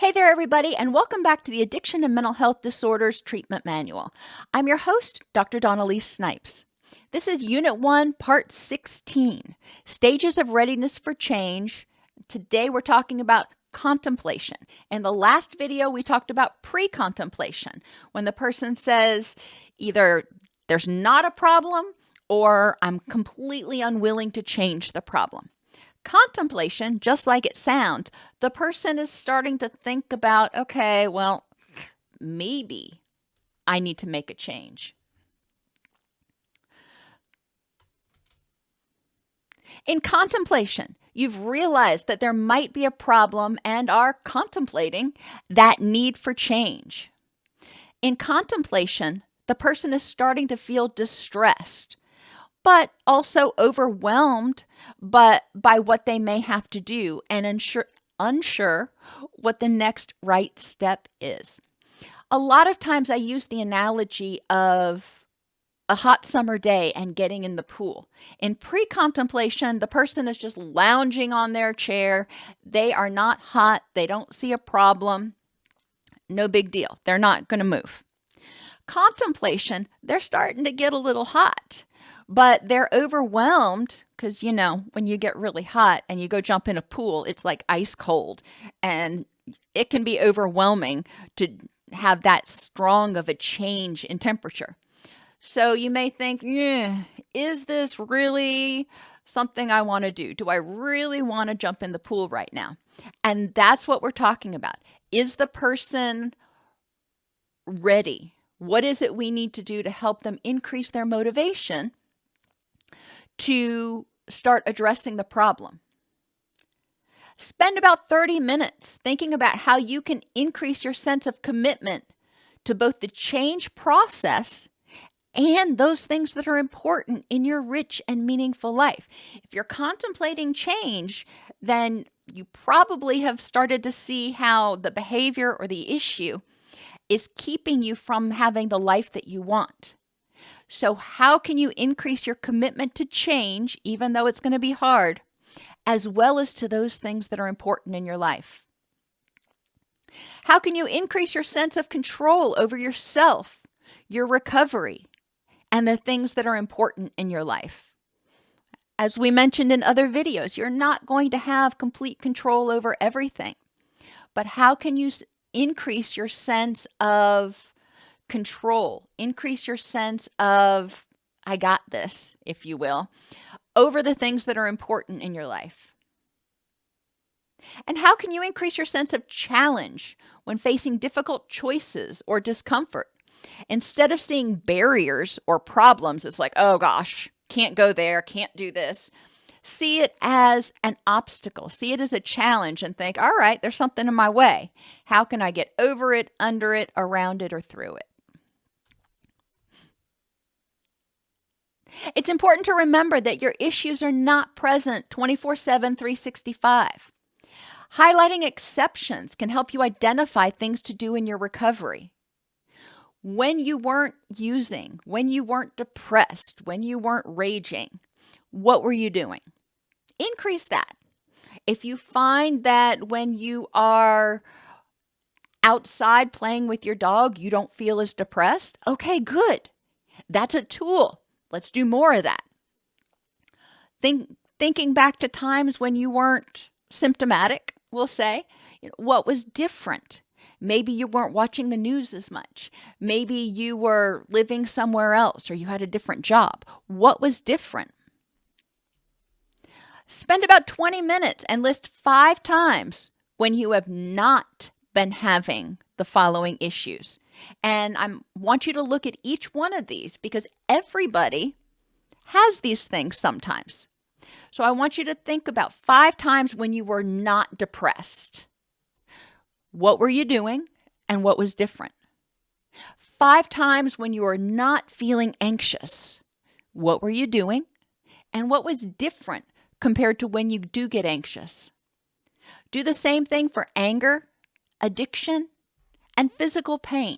Hey there, everybody, and welcome back to the Addiction and Mental Health Disorders Treatment Manual. I'm your host, Dr. Elise Snipes. This is Unit 1, Part 16, Stages of Readiness for Change. Today we're talking about contemplation. In the last video, we talked about pre-contemplation, when the person says either there's not a problem or I'm completely unwilling to change the problem. Contemplation, just like it sounds, the person is starting to think about, okay, well, maybe I need to make a change. In contemplation, you've realized that there might be a problem and are contemplating that need for change. In contemplation, the person is starting to feel distressed, but also overwhelmed by what they may have to do and unsure what the next right step is. A lot of times I use the analogy of a hot summer day and getting in the pool. In pre-contemplation, the person is just lounging on their chair. They are not hot. They don't see a problem. No big deal. They're not going to move. Contemplation, they're starting to get a little hot. But they're overwhelmed because, when you get really hot and you go jump in a pool, it's like ice cold. And it can be overwhelming to have that strong of a change in temperature. So you may think, is this really something I want to do? Do I really want to jump in the pool right now? And that's what we're talking about. Is the person ready? What is it we need to do to help them increase their motivation to start addressing the problem? Spend about 30 minutes thinking about how you can increase your sense of commitment to both the change process and those things that are important in your rich and meaningful life. If you're contemplating change, then you probably have started to see how the behavior or the issue is keeping you from having the life that you want. So how can you increase your commitment to change, even though it's going to be hard, as well as to those things that are important in your life? How can you increase your sense of control over yourself, your recovery, and the things that are important in your life? As we mentioned in other videos, you're not going to have complete control over everything. But how can you increase your sense of control, increase your sense of, I got this, if you will, over the things that are important in your life? And how can you increase your sense of challenge when facing difficult choices or discomfort? Instead of seeing barriers or problems, it's like, oh gosh, can't go there, can't do this. See it as an obstacle. See it as a challenge and think, all right, there's something in my way. How can I get over it, under it, around it, or through it? It's important to remember that your issues are not present 24/7, 365. Highlighting exceptions can help you identify things to do in your recovery. When you weren't using, when you weren't depressed, when you weren't raging, what were you doing? Increase that. If you find that when you are outside playing with your dog, you don't feel as depressed, okay, good. That's a tool. Let's do more of that. Thinking back to times when you weren't symptomatic, we'll say, what was different? Maybe you weren't watching the news as much. Maybe you were living somewhere else or you had a different job. What was different? Spend about 20 minutes and list 5 times when you have not been having the following issues. And I want you to look at each one of these because everybody has these things sometimes. So I want you to think about 5 times when you were not depressed. What were you doing and what was different? 5 times when you were not feeling anxious. What were you doing and what was different compared to when you do get anxious? Do the same thing for anger, addiction, and physical pain.